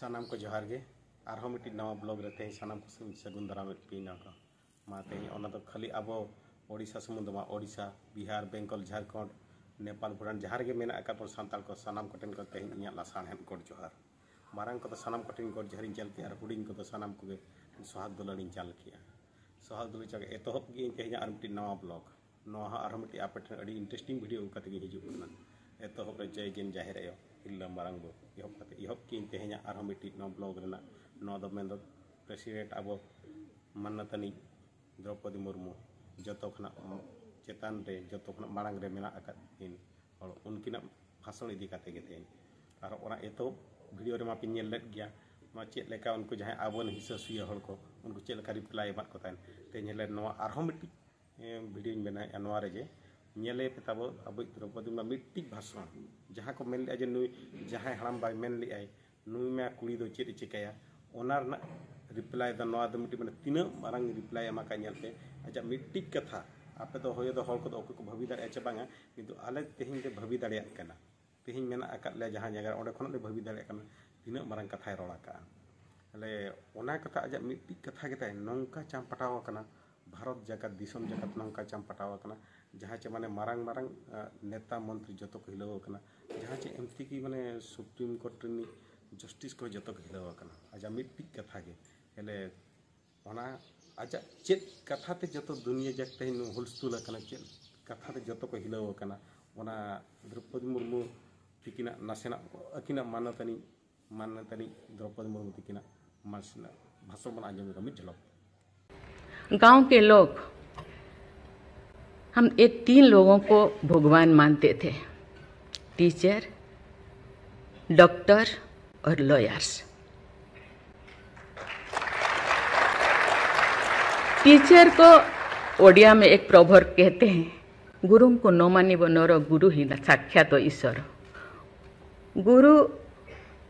सानाम को जोहार गे आरहो मिट्टी नवा ब्लॉग रहते हैं सानाम को सगुन दाराम पीना का माते हैं ओना तो खाली अब ओडिशा समुद्र में ओडिशा बिहार बेंगल झारखंड नेपाल भूटान जहाँ गे मेना अकात सानताल को सानाम कोटेन करते हैं इन लासान है गोड जोहार मारंग को तो सानाम कोटेन गोड जोहार चल के और हुडिंग को तो सानाम को सोहाग दुलानी चल किया सोहाग दुल चल एतहब गे तेज और मिट्टी नवा ब्लॉग नवा और मिट्टी आप इंटरेस्टिंग वीडियो करते हिजुना एतहब रे जय गेन जाहिर आयो हिल्ला मारंग बो इहब की तेज और मिट्टी नवा ब्लॉग रेना नवा दो मेन प्रेसिडेंट अब मानतानी द्रौपदी मुर्मू जो खना चेतान रे जो खना मांग रे मेना अकादिन और उनकिना भाषण इदी काते गे तेज और ओना एतो वीडियो रे मापि नेल लेत गया मा चेत लेका उनको जहां आबन हिस्सा सुया हड़ को उनको चेत लेका रिप्लाई एमात को तान तेज हेले नवा आरहो मिट्टी वीडियो बना नवा रे जे नेले पे तब अब द्रौपदी मुर्मू मिट्टी भाषण जहां को मेन ले जे नुई जहां हराम बाय मेन ले आय नुई में कुड़ी दो चेत चिकाया ओनार ना रिप्लाई द नवा द मिट्टी माने तीना मारंग रिप्लाई एमा का नेलते आजा मिट्टी कथा आपे तो होय दो हड़ को ओके को भाभी दाड़े च बांगा किंतु आले तेहिं दे भाभी दाड़े कना तेहिं मेना अकात ले जहां जगह ओंडे खन ले भाभी दाड़े कना तीना मारंग कथाय रोड़ा का हले ओना कथा आजा मिट्टी कथा गेता नंका चाम पटाव कना भारत जगत दिसम जगत नंका चाम पटाव कना जहां चे माने मारंग मारंग नेता मंत्री जतो को हिलाव कना जहां चे एमती की माने सुप्रीम कोर्ट नी जस्टिस को जतो को हिलाव कना आजा मिट्टी कथा गे हेले ओना आजा चेत कथा ते जतो दुनिया जगते हुलस्थुल कना चेत कथा ते जतो को हिलाव कना ओना द्रौपदी मुर्मू तिकिना नासेना अकिना मानतानी द्रौपदी मुर्मू तिकिना मासना भाषण बन आंजम का मिट झलक गांव के लोग हम ये तीन लोगों को भगवान मानते थे, टीचर, डॉक्टर और लॉयर्स। टीचर को ओडिया में एक प्रोवर्ब कहते हैं, गुरु को न मानिब नर गुरु ही न साक्षात ईश्वर। गुरु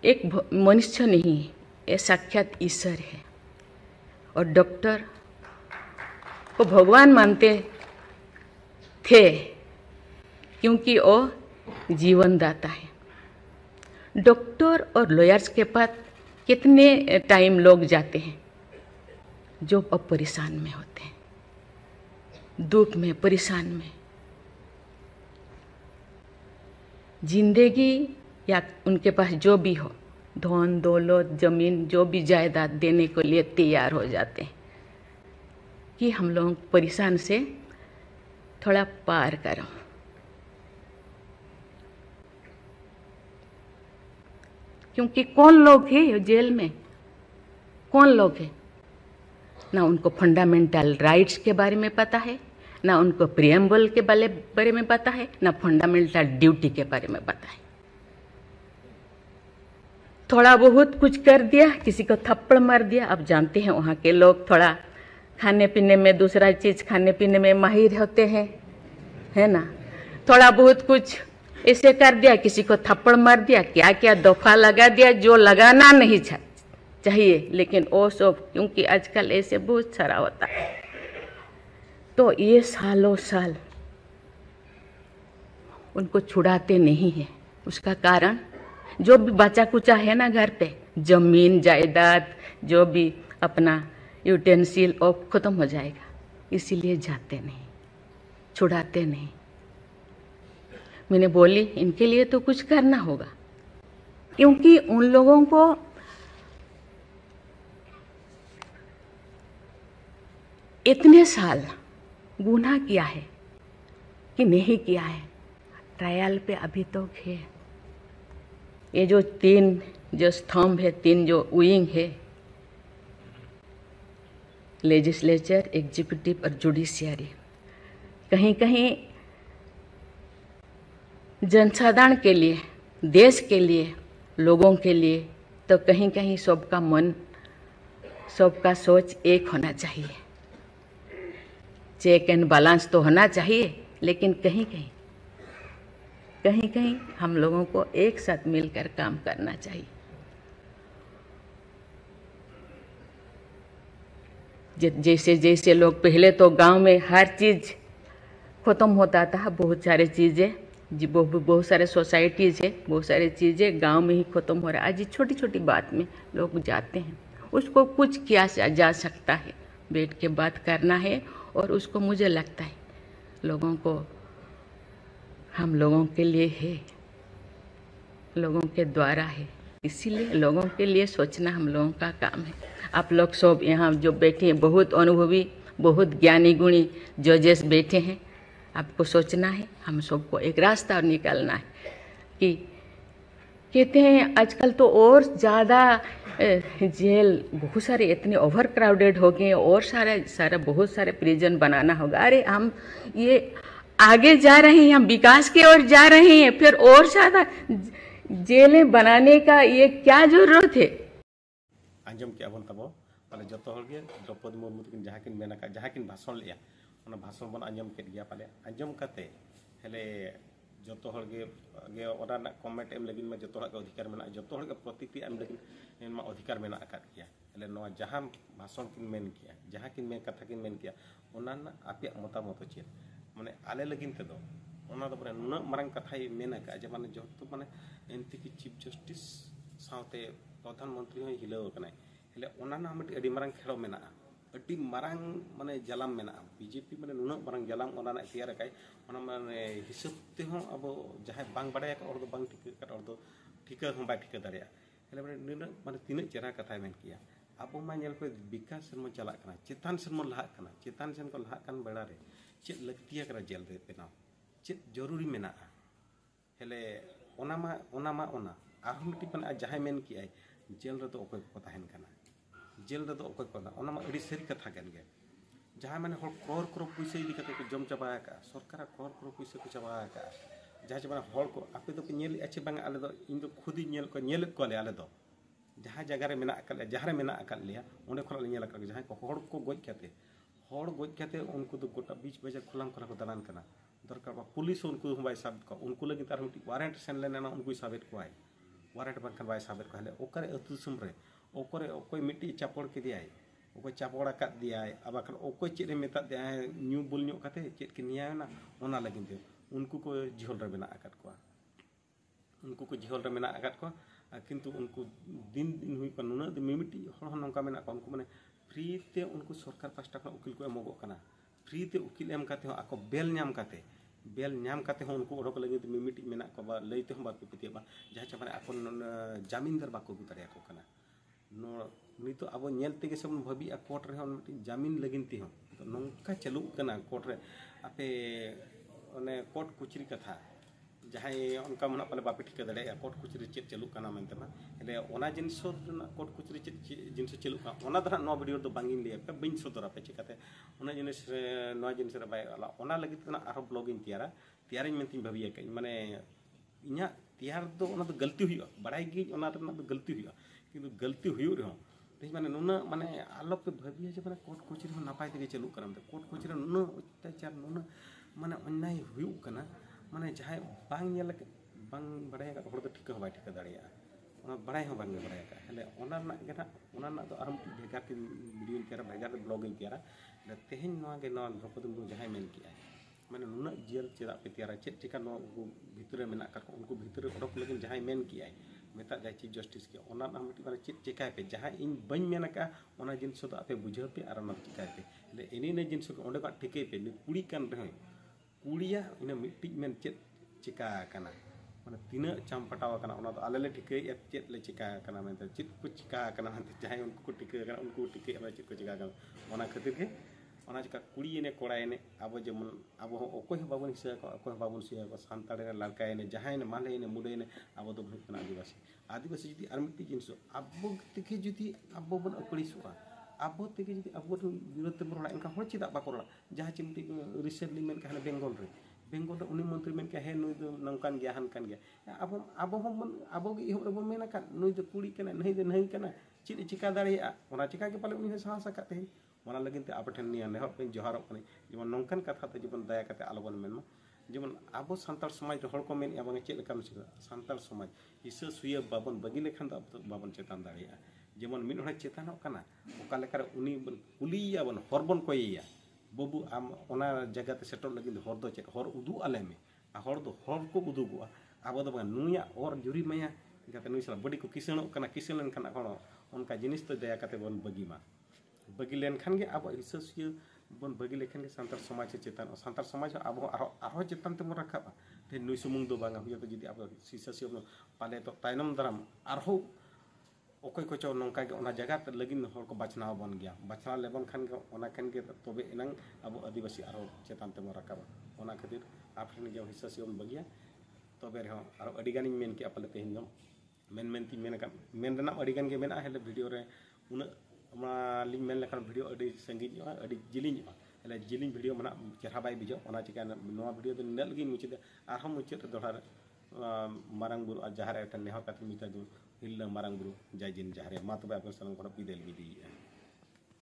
एक मनुष्य नहीं, ये साक्षात ईश्वर है। और डॉक्टर को भगवान मानते थे क्योंकि वो जीवन दाता है। डॉक्टर और लॉयर्स के पास कितने टाइम लोग जाते हैं जो अब परेशान में होते हैं, दुख में, परेशान में। जिंदगी या उनके पास जो भी हो, धन दौलत जमीन जो भी जायदाद देने के लिए तैयार हो जाते हैं कि हम लोग परेशान से थोड़ा पार करो। क्योंकि कौन लोग हैं जेल में, कौन लोग हैं? ना उनको फंडामेंटल राइट्स के बारे में पता है, ना उनको प्रियम्बल के बारे में पता है, ना फंडामेंटल ड्यूटी के बारे में पता है। थोड़ा बहुत कुछ कर दिया, किसी को थप्पड़ मार दिया। अब जानते हैं वहाँ के लोग थोड़ा खाने पीने में, दूसरा चीज़ खाने पीने में माहिर होते हैं, है ना। थोड़ा बहुत कुछ ऐसे कर दिया, किसी को थप्पड़ मार दिया, क्या क्या दफा लगा दिया जो लगाना नहीं चाहिए, लेकिन वो सब क्योंकि आजकल ऐसे बहुत सारा होता है, तो ये सालों साल उनको छुड़ाते नहीं है। उसका कारण जो भी बचा कुचा है ना घर पे, जमीन जायदाद जो भी अपना यूटेंसिल और ख़त्म हो जाएगा, इसीलिए जाते नहीं, छुड़ाते नहीं। मैंने बोली इनके लिए तो कुछ करना होगा, क्योंकि उन लोगों को इतने साल गुनाह किया है कि नहीं किया है, ट्रायल पे अभी तक है। ये जो तीन जो स्तंभ है, तीन जो विंग है, लेजिस्लेचर, एग्जीक्यूटिव और जुडिशियरी, कहीं कहीं जनसाधारण के लिए, देश के लिए, लोगों के लिए, तो कहीं कहीं सबका मन, सबका सोच एक होना चाहिए। चेक एंड बैलेंस तो होना चाहिए, लेकिन कहीं कहीं हम लोगों को एक साथ मिलकर काम करना चाहिए। जैसे जैसे लोग पहले तो गांव में हर चीज़ ख़त्म होता था, बहुत सारी चीज़ें जी बहुत सारे सोसाइटीज़ है, बहुत सारी चीज़ें गांव में ही ख़त्म हो रहा है। आज छोटी छोटी बात में लोग जाते हैं, उसको कुछ किया जा सकता है, बैठ के बात करना है। और उसको मुझे लगता है लोगों को, हम लोगों के लिए है, लोगों के द्वारा है, इसीलिए लोगों के लिए सोचना हम लोगों का काम है। आप लोग सब यहाँ जो बैठे हैं, बहुत अनुभवी, बहुत ज्ञानी गुणी जजेस बैठे हैं। आपको सोचना है, हम सबको एक रास्ता निकालना है कि कहते हैं आजकल तो और ज़्यादा जेल बहुत सारे इतने ओवर क्राउडेड हो गए, और सारा बहुत सारे प्रिजन बनाना होगा। अरे हम ये आगे जा रहे हैं, हम विकास की ओर जा रहे हैं, फिर और ज़्यादा जेलें बनाने का ये क्या जरूरत है? आंजम के बन तब पाले जो द्रौपदी मुर्मू तक जहाँ किन भाषण लिया भाषण बन आंजम के दिया पाले आंजम करते हेले जो कमेंट एम लगिन में जो अधिकार में जो प्रतिक्रिया एम लगिन अधिकार में हेले जहाँ भाषण किन मेन किया जहाँ किन मेन कथा किन मेन किया आपे मतामत चेद माने आले लगिन तेदो माने नुना मारंग कथा मेन जे माने जो माने एनती की चीफ जस्टिस साथे प्रधानमंत्री हो हिलाव कनाय हेले ओना मिट्टी अडी मारंग खेड़ो मेना अडी मारंग माने जलाम मेना बीजेपी माने नुना मारंग जलाम ओना तैयार काय ओना माने हिसाब ते हो अब जहां बांग बड़ाय का और दो बांग ठिका हम बा ठिका दाड़िया हेले माने नुना माने तीन चेहरा कथा मेन किया अब मा नेल पे विकास सेन चला कना चेतान सेन लहा कना चेतान सेन को लहा कन बेड़ा रे चेत लक्तिया करा जेल रे पेना चेत जरूरी मेना हेले ओना आरो मिट्टी माने जहां मेन किया जेल रे तो ओकय को ताहेन कना जेल रे तो ओकय को ओना मा अडी सरी कथा गन गे जहां माने हर करोड़ पैसा इदी कते को जम चाबा का सरकार करोड़ पैसा को चाबा का जहां माने हर को आपे तो नेल अच्छे बांग आले दो इन दो खुद ही नेल को ले आले दो जहां जगह रे मेना अकल जहां रे मेना अकल लिया ओंडे खला नेल अकल जहां को हर को गोज काते उनको तो गोटा बीच बजे खुलाम खला को दालान कना दरकार बा पुलिस उनको बाय साबित को उनको लगी तार मिट्टी वारंट सेन लेना उनको साबित को आय वारंट बंखन बाय साबित को हेले ओकरे अतु दिसम रे ओकरे ओकोय मिट्टी चापड़ के दियाय ओकोय चापड़ा का दियाय अब अखन ओकोय चेत रे मेता दियाय न्यू बुल न्यू काते चेत के नियाय ना ओना लगिन दे उनको को जिहल रे मेना आकात को उनको को जिहल रे मेना आकात को किंतु उनको दिन दिन हुई पर नुना मिमिटी हर नंका मेना को उनको माने फ्री ते उनको सरकार पास्टा का उकिल को एमोगो कना फ्री ते उकिल एम काते हो आको बेल न्याम काते हो उनको ओडक लगे मिमिटी मेना को बा लईते हो बाको पिते बा जहां च माने आको जामीनदार बाको गुतारे को कना नो नितो अब नेल तेगे सब भाबी कोर्ट रे मिट्टी जामीन लगिन ती हो तो नंका चलू कना कोर्ट रे आपे ओने कोर्ट कुचरी कथा जहां उनका मना पाले बापे ठिका दड़े कोर्ट कुचरी चेत चलू कना मेनते मा हेले ओना जिनसो कोर्ट कुचरी चेत जिनसो चलू का ओना दरा नो वीडियो दो बांगिन लिया पे बिन सदरा पे चिकाते ओना जिनिस रे नो जिनिस रे बाय ओना लगित ना आरो ब्लॉगिंग तैयारिंग मेनती भाबिया कई माने इना तैयार दो ओना तो गलती हुई बड़ाई गी ओना रे तो गलती हुई किंतु गलती हुई रे तेज माने नुना माने आलो पे भाबिया जे माने कोर्ट कुचरी हो नापाय तेगे चलू कना कोर्ट कुचरी नुना अत्याचार नुना माने अन्याय हुई कना माने जहां बांग नेल बांग बड़ाय का तो ठिका बाय ठिका दाड़िया ओना बड़ाय हो बांग बड़ाय का हेले ओना ना गेना ओना ना तो आरम भेगार के वीडियो केरा भेगार ब्लॉगिंग केरा तेहेन नवा गे नवा द्रौपदी मुर्मू जहां मेन किया माने नुना जेल चेदा पे तैयार चेत चिका नो भितरे मेना का उनको भितरे ओडक लगिन जहां मेन किया मेता जाय चीफ जस्टिस के ओना ना मिट्टी माने चेत चिकाय पे जहां इन बन मेना का ओना जिनसो तो आपे बुझाव पे आर ना चिकाय पे ले एनी ने जिनसो ओंडे का ठिके पे कुड़ी कान रहे कुड़िया इन मिट्टी मेन चेत चिका कना माने तीना चाम पटाव कना ओना तो आले ले ठिके चेत ले चिका कना मेनते चेत को चिका कना मेनते जहां उनको को ठिके कना उनको ठिके अब चेत को चिका कना ओना खातिर के ओना चिका कुड़ी ने कोड़ा ने अब जेमन अब ओकोय बाबन हिसा को ओकोय बाबन सिया को सांताड़े लड़का ने जहां ने माले ने मुडे ने अब तो भूत कना आदिवासी जुदी आर मिट्टी जिनिस अब तेके जुदी अब बन अपड़िसुआ अब तेगे जुदी अब विरोध ते बरोड़ा इनका हो चिदा बाको रोड़ा जहां चिमटी रिसेंटली मेन का बेंगल रे उनी मंत्री मेन के हे नुई दो नंकान गया हनकान गया अब हम अब गे इहो बन मेना का नुई दो कुड़ी कना नहीं कना चिद चिका दाड़िया ओना चिका के पाले उनी साहस काते ओना लगिन ते आपठन निया नेहर पे जोहार कने जेमन नंकान कथा ते जेमन दया काते आलोबन मेनमा जेमन अब सांतार समाज हर को मेन बांगे चेद लका मिसिदा सांतार समाज हिस्सा सुया बाबन बगी लेखान तो बाबन चेतान दाड़िया जेमन मिन हर चेतान कना ओका लेकर उनी कुलिया बन हरबन कोयया बाबू आम ओना जगह ते सेटल लगिन हर दो चेद हर उदू आले में हर दो हर को उदुगुआ अब दो बंग नुया और जुरी मया जाते नुई साला बड़ी को किसणो कना किसण लेन खाना कोन उनका जिनिस तो दया काते बन बगी मा बगी लेन खान गे अब हिस्सासिया बन बगी लेखन के सांतार समाज चेतन सांतार समाज अब आरो चेतन ते रखाबा ते नुई सुमुंग दो बांगा हुया तो जदि अब हिस्सासिया पाले तो तायनम दाराम आरो ओकय को चो नंका के ओना जगह लगिन हर को बाचनाव बन गया बाचना लेबन खान के ओना खान के तबे एनंग अब आदिवासी आरो चेतन ते रखाबा ओना खातिर आपन जो हिस्सासिया बगिया तबे रहो आरो अडिगानी मेन के अपले तेहिन दम मेन मेन ती मेन का मेन रना अडिगान के मेना हेले वीडियो रे उन लिंक मेन लेखान वीडियो अडी संगीत अडी जिलिंग हेले जिलिंग वीडियो मना चेहरा बाय बिजो ओना चिका नोआ वीडियो दे नेल गी मुचिद आरो मुचिद दोहरा मारंग बुरु जहारे नेहा काते मिता दु हिल मारंग बुरु जय जिन जहारे मा तबे आपन सनम को पिदेल गिदी